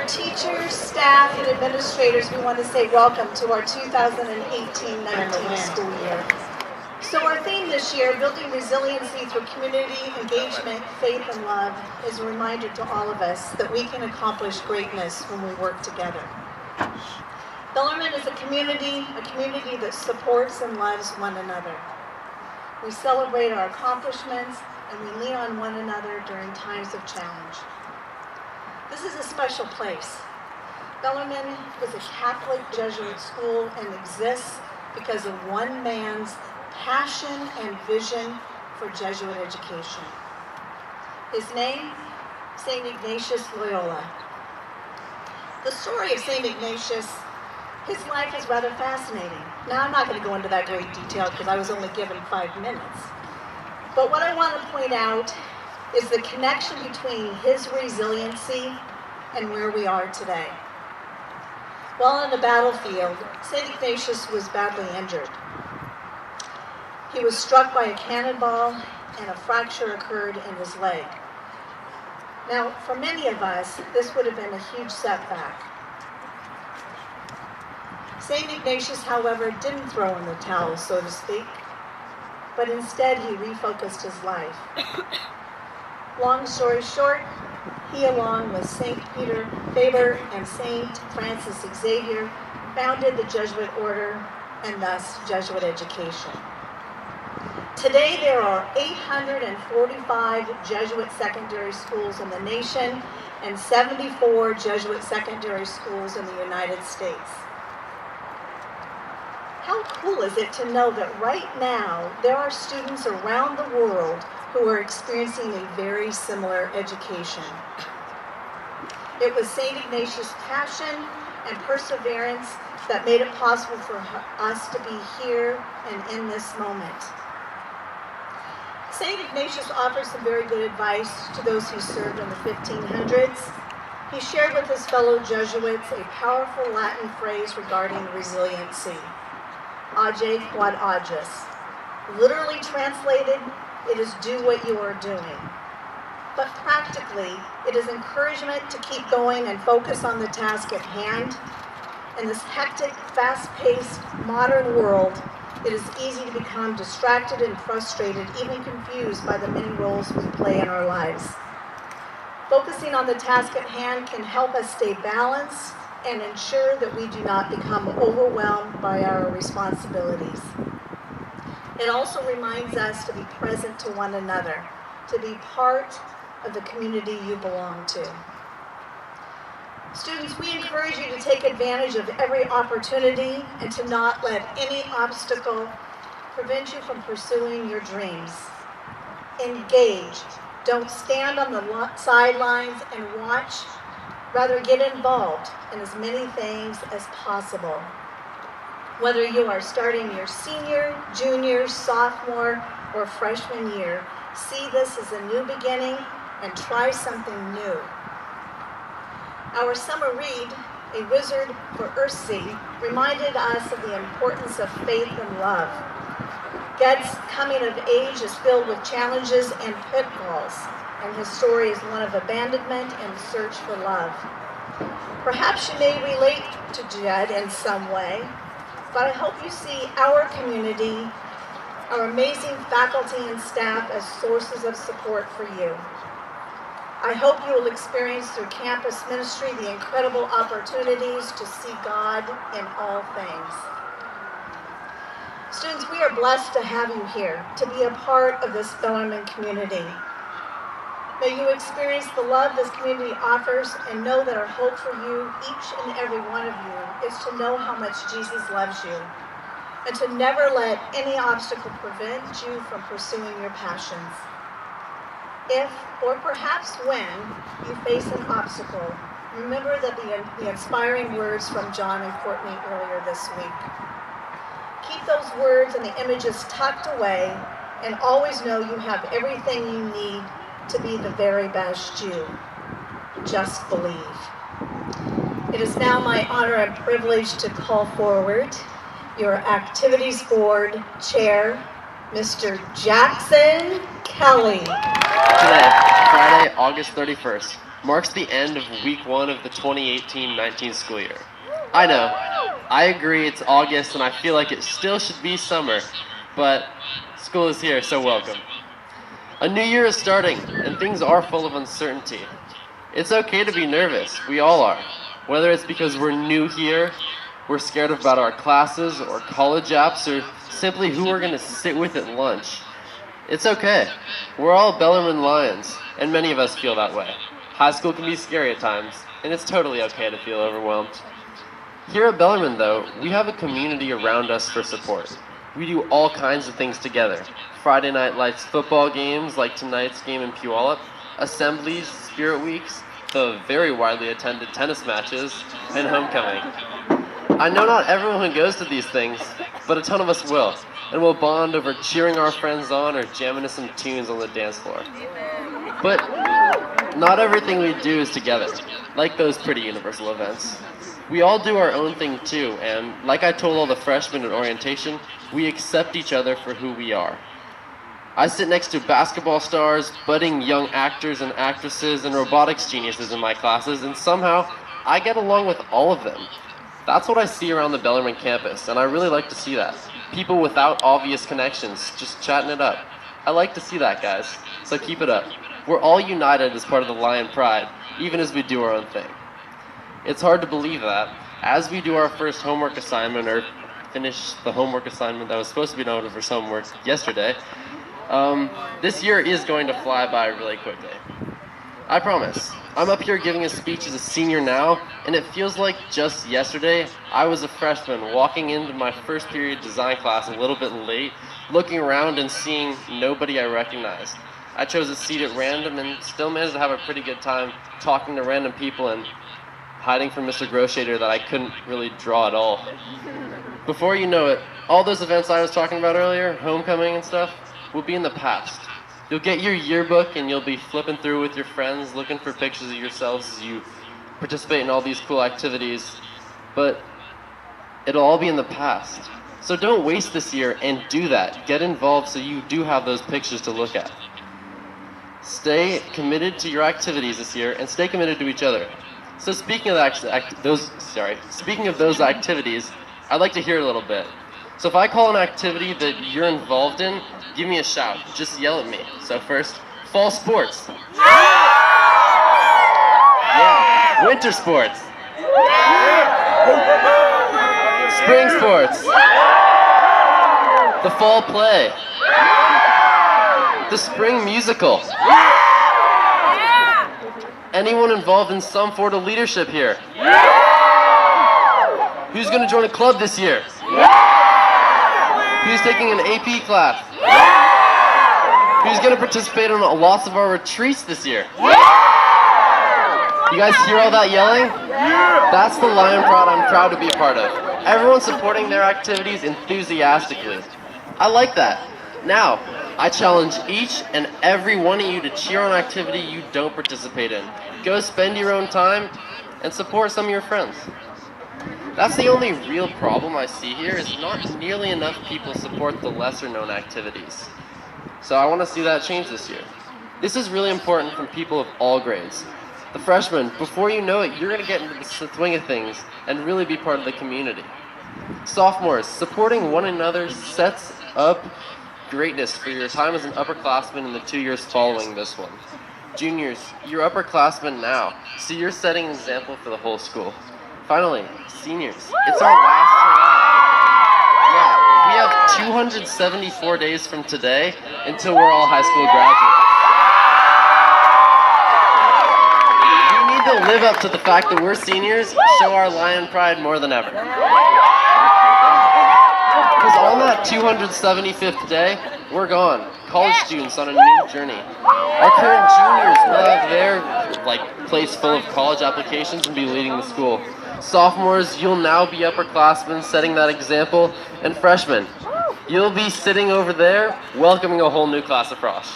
teachers, staff, and administrators, we want to say welcome to our 2018-19 school year. So our theme this year, Building Resiliency Through Community, Engagement, Faith, and Love, is a reminder to all of us that we can accomplish greatness when we work together. Bellarmine is a community that supports and loves one another. We celebrate our accomplishments and we lean on one another during times of challenge. This is a special place. Bellarmine is a Catholic Jesuit school and exists because of one man's passion and vision for Jesuit education. His name, St. Ignatius Loyola. The story of St. Ignatius, his life is rather fascinating. Now, I'm not going to go into that great detail because I was only given 5 minutes. But what I want to point out is the connection between his resiliency and where we are today. While on the battlefield, St. Ignatius was badly injured. He was struck by a cannonball and a fracture occurred in his leg. Now, for many of us, this would have been a huge setback. St. Ignatius, however, didn't throw in the towel, so to speak, but instead he refocused his life. Long story short, he, along with St. Peter Faber and St. Francis Xavier, founded the Jesuit order and thus Jesuit education. Today, there are 845 Jesuit secondary schools in the nation and 74 Jesuit secondary schools in the United States. How cool is it to know that right now there are students around the world who are experiencing a very similar education? It was St. Ignatius' passion and perseverance that made it possible for us to be here and in this moment. St. Ignatius offers some very good advice to those who served in the 1500s. He shared with his fellow Jesuits a powerful Latin phrase regarding resiliency. Age quod agis. Literally translated, it is do what you are doing. But practically, it is encouragement to keep going and focus on the task at hand. In this hectic, fast-paced, modern world, it is easy to become distracted and frustrated, even confused by the many roles we play in our lives. Focusing on the task at hand can help us stay balanced and ensure that we do not become overwhelmed by our responsibilities. It also reminds us to be present to one another, to be part of the community you belong to. Students, we encourage you to take advantage of every opportunity and to not let any obstacle prevent you from pursuing your dreams. Engage. Don't stand on the sidelines and watch. Rather, get involved in as many things as possible. Whether you are starting your senior, junior, sophomore, or freshman year, see this as a new beginning and try something new. Our summer read, A Wizard for Earthsea, reminded us of the importance of faith and love. Ged's coming of age is filled with challenges and pitfalls, and his story is one of abandonment and search for love. Perhaps you may relate to Jed in some way, but I hope you see our community, our amazing faculty and staff as sources of support for you. I hope you will experience through campus ministry the incredible opportunities to see God in all things. Students, we are blessed to have you here, to be a part of this Bellarmine community. May you experience the love this community offers and know that our hope for you, each and every one of you, is to know how much Jesus loves you and to never let any obstacle prevent you from pursuing your passions. If, or perhaps when, you face an obstacle, remember that the inspiring words from John and Courtney earlier this week. Keep those words and the images tucked away and always know you have everything you need to be the very best you. Just believe. It is now my honor and privilege to call forward your Activities Board Chair, Mr. Jackson Kelly. Today, Friday, August 31st, marks the end of week 1 of the 2018-19 school year. I know, I agree it's August and I feel like it still should be summer, but school is here, so welcome. A new year is starting, and things are full of uncertainty. It's okay to be nervous, we all are. Whether it's because we're new here, we're scared about our classes or college apps, or simply who we're going to sit with at lunch. It's okay. We're all Bellarmine Lions, and many of us feel that way. High school can be scary at times, and it's totally okay to feel overwhelmed. Here at Bellarmine, though, we have a community around us for support. We do all kinds of things together. Friday night lights football games like tonight's game in Puyallup, assemblies, spirit weeks, the very widely attended tennis matches, and homecoming. I know not everyone goes to these things, but a ton of us will, and we'll bond over cheering our friends on or jamming to some tunes on the dance floor. But not everything we do is together, like those pretty universal events. We all do our own thing too, and like I told all the freshmen at orientation, we accept each other for who we are. I sit next to basketball stars, budding young actors and actresses, and robotics geniuses in my classes, and somehow I get along with all of them. That's what I see around the Bellarmine campus, and I really like to see that. People without obvious connections, just chatting it up. I like to see that, guys, so keep it up. We're all united as part of the Lion Pride, even as we do our own thing. It's hard to believe that, as we do our first homework assignment, or finish the homework assignment that was supposed to be done for homework yesterday, this year is going to fly by really quickly. I promise. I'm up here giving a speech as a senior now, and it feels like just yesterday I was a freshman walking into my first period design class a little bit late, looking around and seeing nobody I recognized. I chose a seat at random and still managed to have a pretty good time talking to random people and hiding from Mr. Groshader that I couldn't really draw at all. Before you know it, all those events I was talking about earlier, homecoming and stuff, will be in the past. You'll get your yearbook and you'll be flipping through with your friends, looking for pictures of yourselves as you participate in all these cool activities, but it'll all be in the past. So don't waste this year and do that. Get involved so you do have those pictures to look at. Stay committed to your activities this year and stay committed to each other. So speaking of those activities, I'd like to hear a little bit. So if I call an activity that you're involved in, give me a shout. Just yell at me. So first, fall sports. Yeah. Winter sports. Spring sports. The fall play. The spring musical. Anyone involved in some sort of leadership here? Who's going to join a club this year? Who's taking an AP class? Who's going to participate in lots of our retreats this year? You guys hear all that yelling? That's the Lion Pride I'm proud to be a part of. Everyone's supporting their activities enthusiastically. I like that. Now, I challenge each and every one of you to cheer on an activity you don't participate in. Go spend your own time and support some of your friends. That's the only real problem I see here, is not nearly enough people support the lesser known activities. So I want to see that change this year. This is really important from people of all grades. The freshmen, before you know it, you're going to get into the swing of things and really be part of the community. Sophomores, supporting one another sets up greatness for your time as an upperclassman in the 2 years following this one. Juniors, you're upperclassmen now, so you're setting an example for the whole school. Finally, seniors, it's our last hurrah. Yeah, we have 274 days from today until we're all high school graduates. We need to live up to the fact that we're seniors, show our Lion Pride more than ever. Because on that 275th day, we're gone. College students on a new journey. Our current juniors will have their place full of college applications and be leading the school. Sophomores, you'll now be upperclassmen setting that example. And freshmen, you'll be sitting over there welcoming a whole new class of frosh.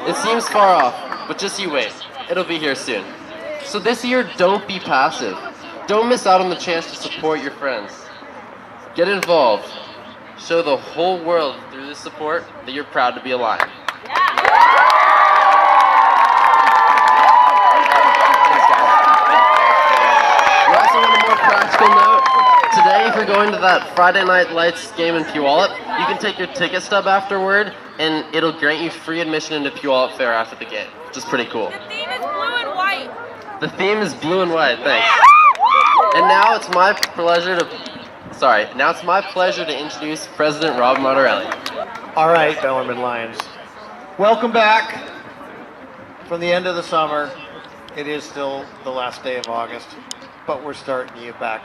It seems far off, but just you wait. It'll be here soon. So this year, don't be passive. Don't miss out on the chance to support your friends. Get involved. Show the whole world through this support that you're proud to be a Lion. going to that Friday Night Lights game in Puyallup, you can take your ticket stub afterward, and it'll grant you free admission into Puyallup Fair after the game, which is pretty cool. The theme is blue and white. The theme is blue and white, thanks. And now it's my pleasure to introduce President Rob Martorelli. All right, Bellarmine Lions. Welcome back from the end of the summer. It is still the last day of August, but we're starting you back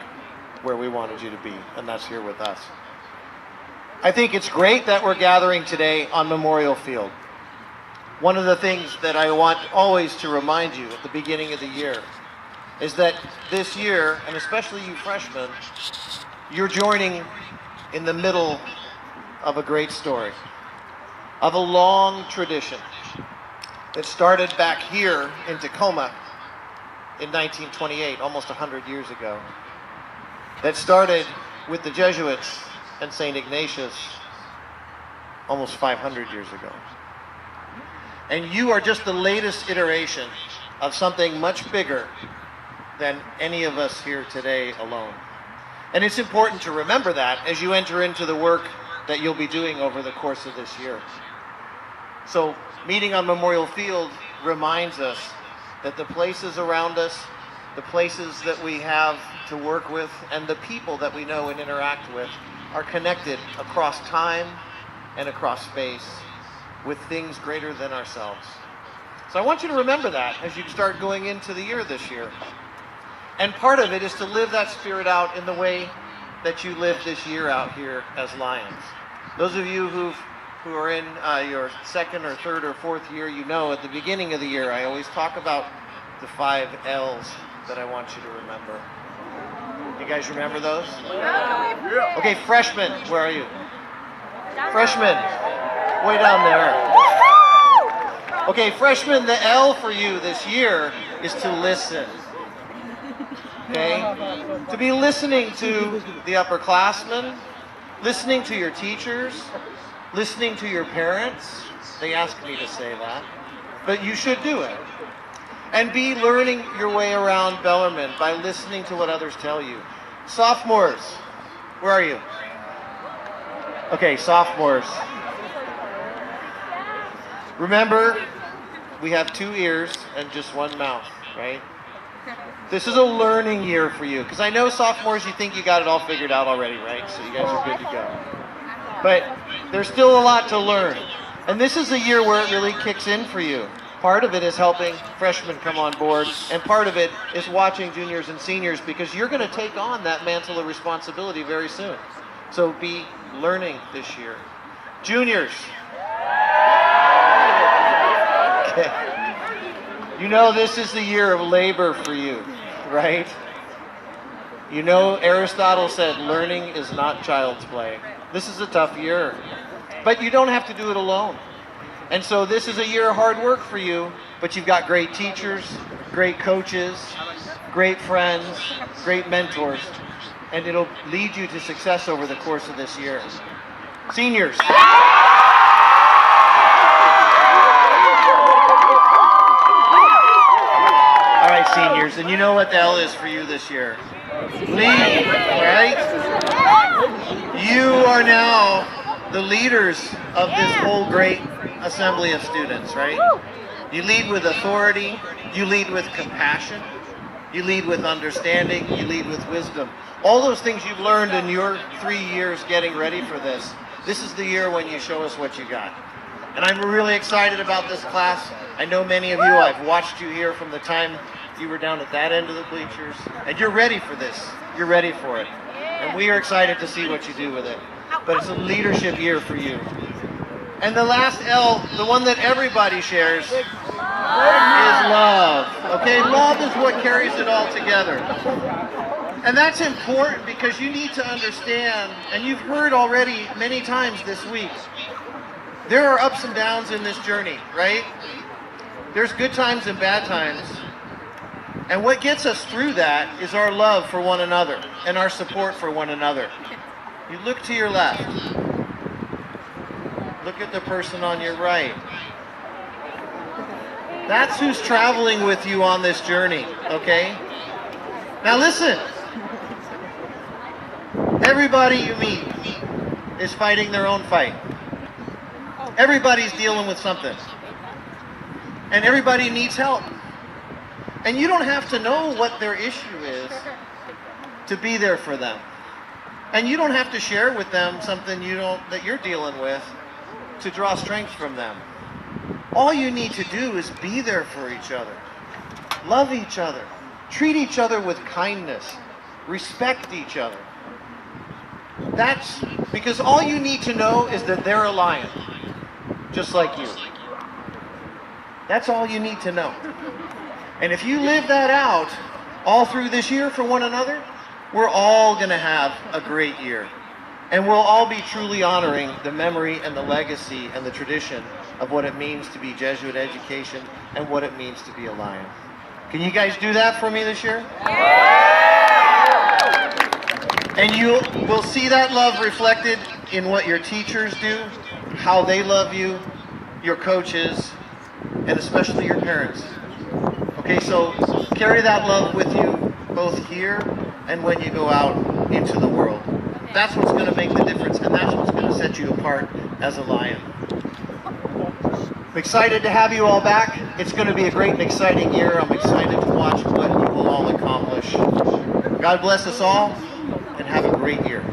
where we wanted you to be, and that's here with us. I think it's great that we're gathering today on Memorial Field. One of the things that I want always to remind you at the beginning of the year is that this year, and especially you freshmen, you're joining in the middle of a great story, of a long tradition that started back here in Tacoma in 1928, almost 100 years ago, that started with the Jesuits and St. Ignatius almost 500 years ago. And you are just the latest iteration of something much bigger than any of us here today alone. And it's important to remember that as you enter into the work that you'll be doing over the course of this year. So meeting on Memorial Field reminds us that the places around us, the places that we have to work with, and the people that we know and interact with are connected across time and across space with things greater than ourselves. So I want you to remember that as you start going into the year this year. And part of it is to live that spirit out in the way that you live this year out here as Lions. Those of you who are in your second or third or fourth year, you know at the beginning of the year I always talk about the 5 L's that I want you to remember. You guys remember those? Yeah. Okay, freshmen, where are you? Freshmen, way down there. Okay, freshmen, the L for you this year is to listen. Okay? To be listening to the upperclassmen, listening to your teachers, listening to your parents. They asked me to say that, but you should do it. And be learning your way around Bellarmine by listening to what others tell you. Sophomores, where are you? Okay, sophomores. Remember, we have 2 ears and just 1 mouth, right? This is a learning year for you, because I know sophomores, you think you got it all figured out already, right? So you guys are good to go. But there's still a lot to learn. And this is a year where it really kicks in for you. Part of it is helping freshmen come on board, and part of it is watching juniors and seniors, because you're going to take on that mantle of responsibility very soon. So be learning this year. Juniors. Okay. You know this is the year of labor for you, right? You know Aristotle said learning is not child's play. This is a tough year, but you don't have to do it alone. And so this is a year of hard work for you, but you've got great teachers, great coaches, great friends, great mentors, and it'll lead you to success over the course of this year. Seniors. All right, seniors, and you know what the L is for you this year. Lead, right? You are now the leaders of this whole great assembly of students, right? You lead with authority, you lead with compassion, you lead with understanding, you lead with wisdom. All those things you've learned in your 3 years getting ready for this, this is the year when you show us what you got. And I'm really excited about this class. I know many of you, I've watched you here from the time you were down at that end of the bleachers, and you're ready for this. You're ready for it. And we are excited to see what you do with it. But it's a leadership year for you. And the last L, the one that everybody shares, is love. Okay, love is what carries it all together. And that's important because you need to understand, and you've heard already many times this week, there are ups and downs in this journey, right? There's good times and bad times. And what gets us through that is our love for one another and our support for one another. You look to your left. Look at the person on your right. That's who's traveling with you on this journey, okay? Now listen. Everybody you meet is fighting their own fight. Everybody's dealing with something. And everybody needs help. And you don't have to know what their issue is to be there for them. And you don't have to share with them something that you're dealing with to draw strength from them. All you need to do is be there for each other. Love each other. Treat each other with kindness. Respect each other. That's because all you need to know is that they're a lion, just like you. That's all you need to know. And if you live that out all through this year for one another, we're all going to have a great year. And we'll all be truly honoring the memory and the legacy and the tradition of what it means to be Jesuit education and what it means to be a lion. Can you guys do that for me this year? And you will see that love reflected in what your teachers do, how they love you, your coaches, and especially your parents. Okay, so carry that love with you both here and when you go out into the world. That's what's going to make the difference, and that's what's going to set you apart as a lion. I'm excited to have you all back. It's going to be a great and exciting year. I'm excited to watch what you will all accomplish. God bless us all, and have a great year.